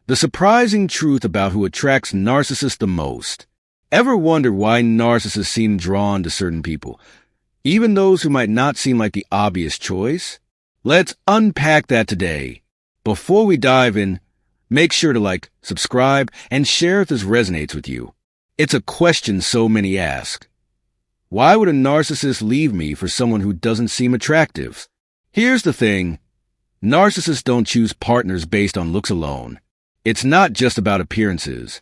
The surprising truth about who attracts narcissists the most. Ever wonder why narcissists seem drawn to certain people, even those who might not seem like the obvious choice? Let's unpack that today. Before we dive in, make sure to like, subscribe, and share if this resonates with you. It's a question so many ask. Why would a narcissist leave me for someone who doesn't seem attractive? Here's the thing. Narcissists don't choose partners based on looks alone. It's not just about appearances.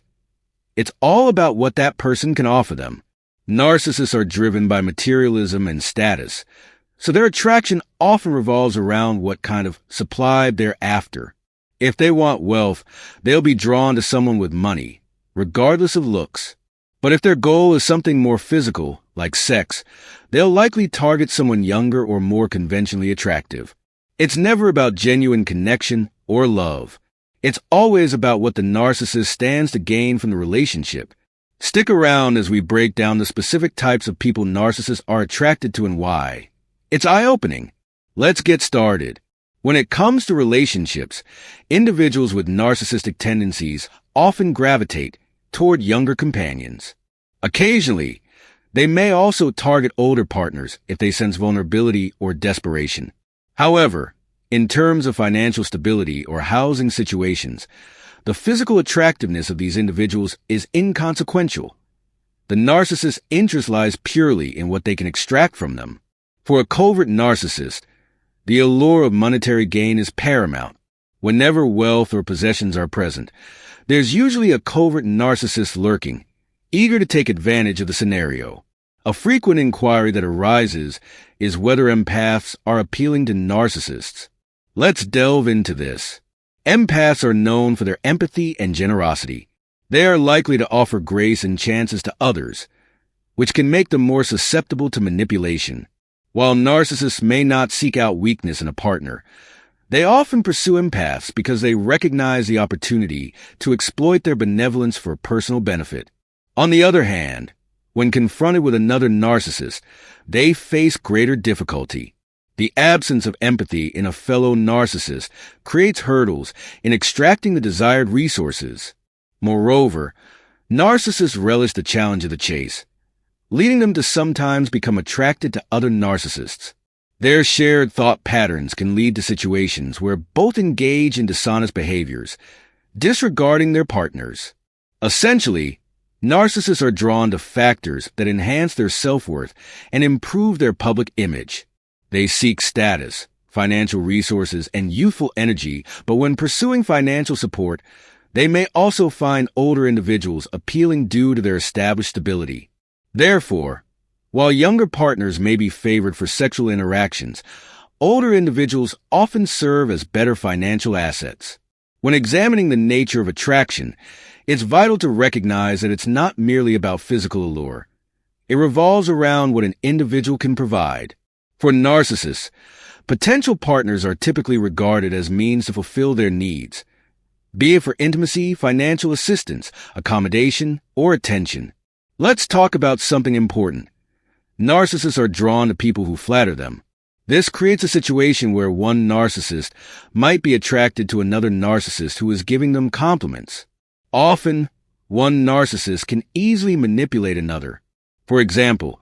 It's all about what that person can offer them. Narcissists are driven by materialism and status, so their attraction often revolves around what kind of supply they're after. If they want wealth, they'll be drawn to someone with money, regardless of looks. But if their goal is something more physical, like sex, they'll likely target someone younger or more conventionally attractive. It's never about genuine connection or love. It's always about what the narcissist stands to gain from the relationship. Stick around as we break down the specific types of people narcissists are attracted to and why. It's eye-opening. Let's get started. When it comes to relationships, individuals with narcissistic tendencies often gravitate toward younger companions. Occasionally, they may also target older partners if they sense vulnerability or desperation. However, in terms of financial stability or housing situations, the physical attractiveness of these individuals is inconsequential. The narcissist's interest lies purely in what they can extract from them. For a covert narcissist, the allure of monetary gain is paramount. Whenever wealth or possessions are present, there's usually a covert narcissist lurking, eager to take advantage of the scenario. A frequent inquiry that arises is whether empaths are appealing to narcissists. Let's delve into this. Empaths are known for their empathy and generosity. They are likely to offer grace and chances to others, which can make them more susceptible to manipulation. While narcissists may not seek out weakness in a partner, they often pursue empaths because they recognize the opportunity to exploit their benevolence for personal benefit. On the other hand, when confronted with another narcissist, they face greater difficulty. The absence of empathy in a fellow narcissist creates hurdles in extracting the desired resources. Moreover, narcissists relish the challenge of the chase, leading them to sometimes become attracted to other narcissists. Their shared thought patterns can lead to situations where both engage in dishonest behaviors, disregarding their partners. Essentially, narcissists are drawn to factors that enhance their self-worth and improve their public image. They seek status, financial resources, and youthful energy, but when pursuing financial support, they may also find older individuals appealing due to their established stability. Therefore, while younger partners may be favored for sexual interactions, older individuals often serve as better financial assets. When examining the nature of attraction, it's vital to recognize that it's not merely about physical allure. It revolves around what an individual can provide. For narcissists, potential partners are typically regarded as means to fulfill their needs, be it for intimacy, financial assistance, accommodation, or attention. Let's talk about something important. Narcissists are drawn to people who flatter them. This creates a situation where one narcissist might be attracted to another narcissist who is giving them compliments. Often, one narcissist can easily manipulate another. For example,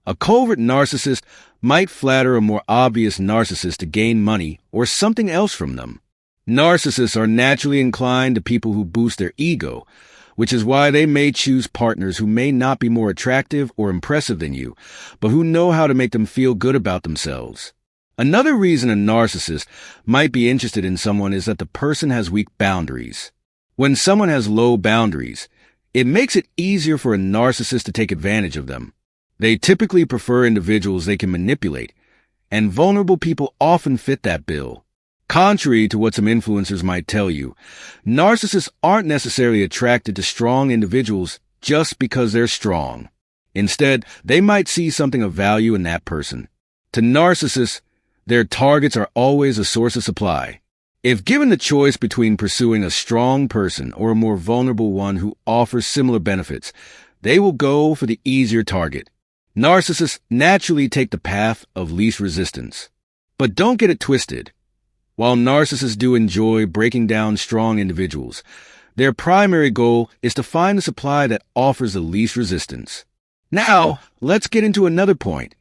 a covert narcissist might flatter a more obvious narcissist to gain money or something else from them. Narcissists are naturally inclined to people who boost their ego, which is why they may choose partners who may not be more attractive or impressive than you, but who know how to make them feel good about themselves. Another reason a narcissist might be interested in someone is that the person has weak boundaries. When someone has low boundaries, it makes it easier for a narcissist to take advantage of them. They typically prefer individuals they can manipulate, and vulnerable people often fit that bill. Contrary to what some influencers might tell you, narcissists aren't necessarily attracted to strong individuals just because they're strong. Instead, they might see something of value in that person. To narcissists, their targets are always a source of supply. If given the choice between pursuing a strong person or a more vulnerable one who offers similar benefits, they will go for the easier target. Narcissists naturally take the path of least resistance. But don't get it twisted. While narcissists do enjoy breaking down strong individuals, their primary goal is to find the supply that offers the least resistance. Now, let's get into another point.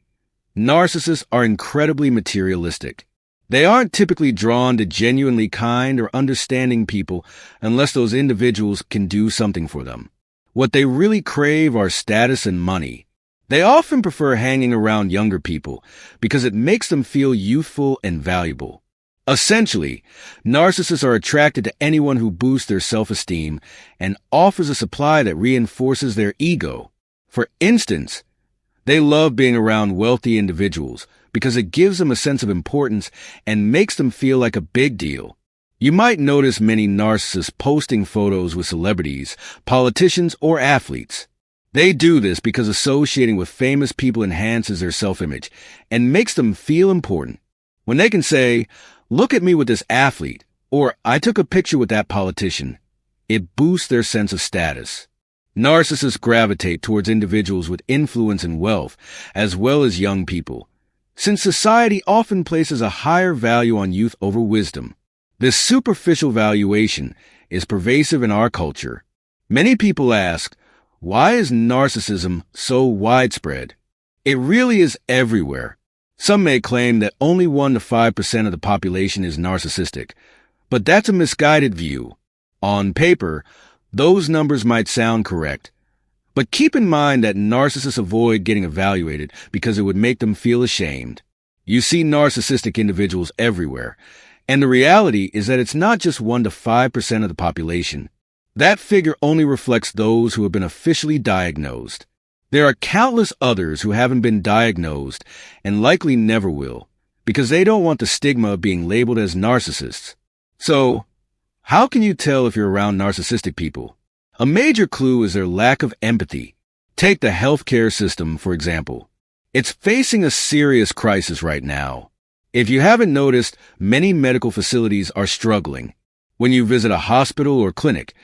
Narcissists are incredibly materialistic. They aren't typically drawn to genuinely kind or understanding people unless those individuals can do something for them. What they really crave are status and money. They often prefer hanging around younger people because it makes them feel youthful and valuable. Essentially, narcissists are attracted to anyone who boosts their self-esteem and offers a supply that reinforces their ego. For instance, they love being around wealthy individuals because it gives them a sense of importance and makes them feel like a big deal. You might notice many narcissists posting photos with celebrities, politicians, or athletes. They do this because associating with famous people enhances their self-image and makes them feel important. When they can say, "Look at me with this athlete," or "I took a picture with that politician," it boosts their sense of status. Narcissists gravitate towards individuals with influence and wealth, as well as young people, since society often places a higher value on youth over wisdom. This superficial valuation is pervasive in our culture. Many people ask, why is narcissism so widespread? It really is everywhere. Some may claim that only 1 to 5% of the population is narcissistic, but that's a misguided view. On paper, those numbers might sound correct, but keep in mind that narcissists avoid getting evaluated because it would make them feel ashamed. You see narcissistic individuals everywhere, and the reality is that it's not just 1 to 5% of the population. That figure only reflects those who have been officially diagnosed. There are countless others who haven't been diagnosed and likely never will, because they don't want the stigma of being labeled as narcissists. So, how can you tell if you're around narcissistic people? A major clue is their lack of empathy. Take the healthcare system, for example. It's facing a serious crisis right now. If you haven't noticed, many medical facilities are struggling. When you visit a hospital or clinic,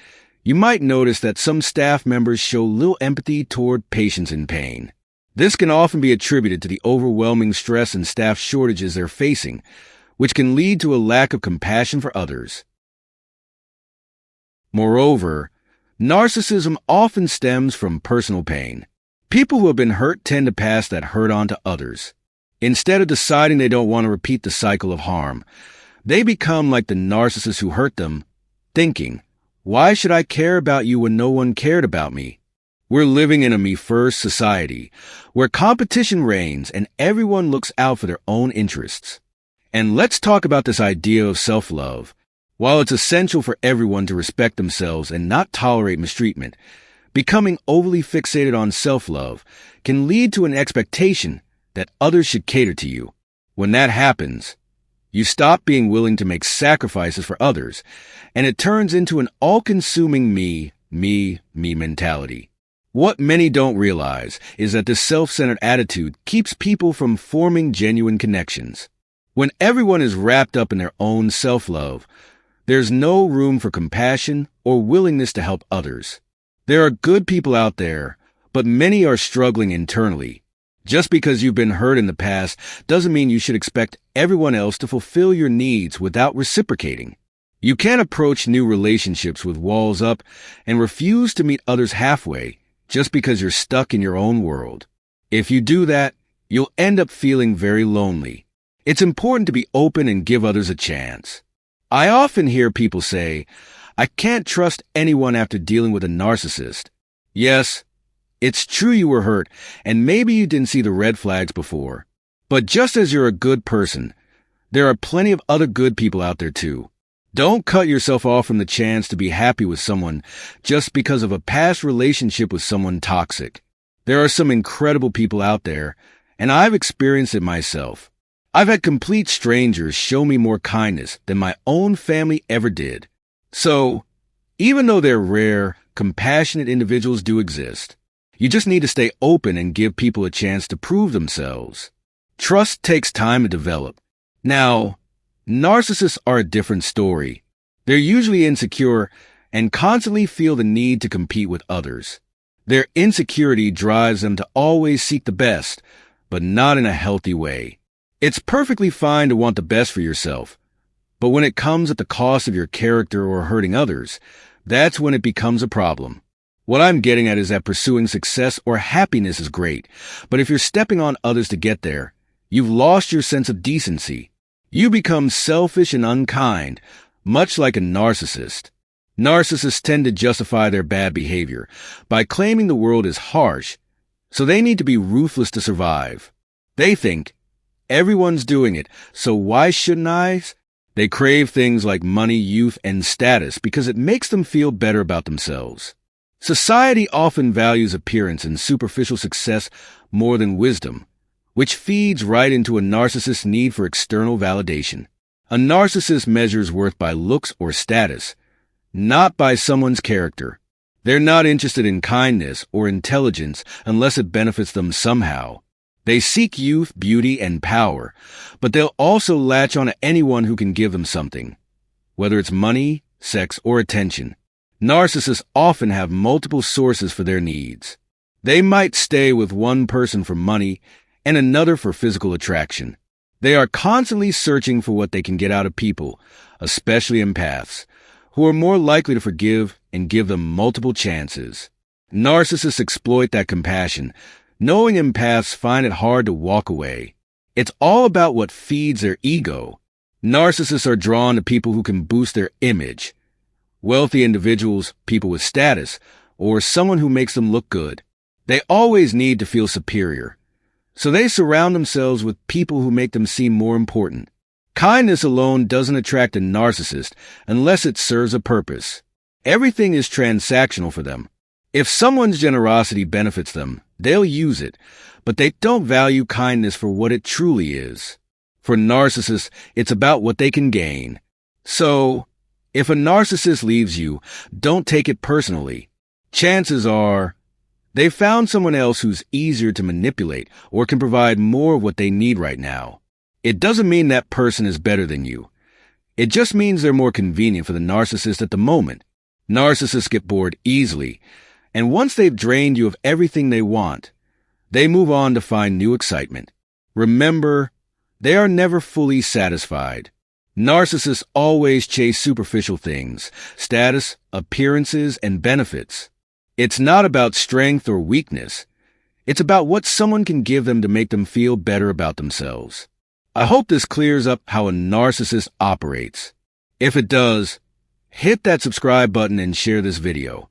you might notice that some staff members show little empathy toward patients in pain. This can often be attributed to the overwhelming stress and staff shortages they're facing, which can lead to a lack of compassion for others. Moreover, narcissism often stems from personal pain. People who have been hurt tend to pass that hurt on to others. Instead of deciding they don't want to repeat the cycle of harm, they become like the narcissist who hurt them, thinking, "Why should I care about you when no one cared about me?" We're living in a me-first society where competition reigns and everyone looks out for their own interests. And let's talk about this idea of self-love. While it's essential for everyone to respect themselves and not tolerate mistreatment, becoming overly fixated on self-love can lead to an expectation that others should cater to you. When that happens, you stop being willing to make sacrifices for others, and it turns into an all-consuming me mentality. What many don't realize is that this self-centered attitude keeps people from forming genuine connections. When everyone is wrapped up in their own self-love, there's no room for compassion or willingness to help others. There are good people out there, but many are struggling internally. Just because you've been hurt in the past doesn't mean you should expect everyone else to fulfill your needs without reciprocating. You can't approach new relationships with walls up and refuse to meet others halfway just because you're stuck in your own world. If you do that, you'll end up feeling very lonely. It's important to be open and give others a chance. I often hear people say, "I can't trust anyone after dealing with a narcissist." Yes, it's true you were hurt, and maybe you didn't see the red flags before. But just as you're a good person, there are plenty of other good people out there too. Don't cut yourself off from the chance to be happy with someone just because of a past relationship with someone toxic. There are some incredible people out there, and I've experienced it myself. I've had complete strangers show me more kindness than my own family ever did. So, even though they're rare, compassionate individuals do exist. You just need to stay open and give people a chance to prove themselves. Trust takes time to develop. Now, narcissists are a different story. They're usually insecure and constantly feel the need to compete with others. Their insecurity drives them to always seek the best, but not in a healthy way. It's perfectly fine to want the best for yourself, But when it comes at the cost of your character or hurting others, that's when it becomes a problem. What I'm getting at is that pursuing success or happiness is great, but if you're stepping on others to get there, you've lost your sense of decency. You become selfish and unkind, much like a narcissist. Narcissists tend to justify their bad behavior by claiming the world is harsh, so they need to be ruthless to survive. They think, everyone's doing it, so why shouldn't I? They crave things like money, youth, and status because it makes them feel better about themselves. Society often values appearance and superficial success more than wisdom, which feeds right into a narcissist's need for external validation. A narcissist measures worth by looks or status, not by someone's character. They're not interested in kindness or intelligence unless it benefits them somehow. They seek youth, beauty, and power, but they'll also latch on to anyone who can give them something, whether it's money, sex, or attention. Narcissists often have multiple sources for their needs. They might stay with one person for money and another for physical attraction. They are constantly searching for what they can get out of people, especially empaths, who are more likely to forgive and give them multiple chances. Narcissists exploit that compassion, knowing empaths find it hard to walk away. It's all about what feeds their ego. Narcissists are drawn to people who can boost their image. Wealthy individuals, people with status, or someone who makes them look good. They always need to feel superior, so they surround themselves with people who make them seem more important. Kindness alone doesn't attract a narcissist unless it serves a purpose. Everything is transactional for them. If someone's generosity benefits them, they'll use it, but they don't value kindness for what it truly is. For narcissists, it's about what they can gain. So, if a narcissist leaves you, don't take it personally. Chances are, they found someone else who's easier to manipulate or can provide more of what they need right now. It doesn't mean that person is better than you. It just means they're more convenient for the narcissist at the moment. Narcissists get bored easily, and once they've drained you of everything they want, they move on to find new excitement. Remember, they are never fully satisfied. Narcissists always chase superficial things, status, appearances, and benefits. It's not about strength or weakness. It's about what someone can give them to make them feel better about themselves. I hope this clears up how a narcissist operates. If it does, hit that subscribe button and share this video.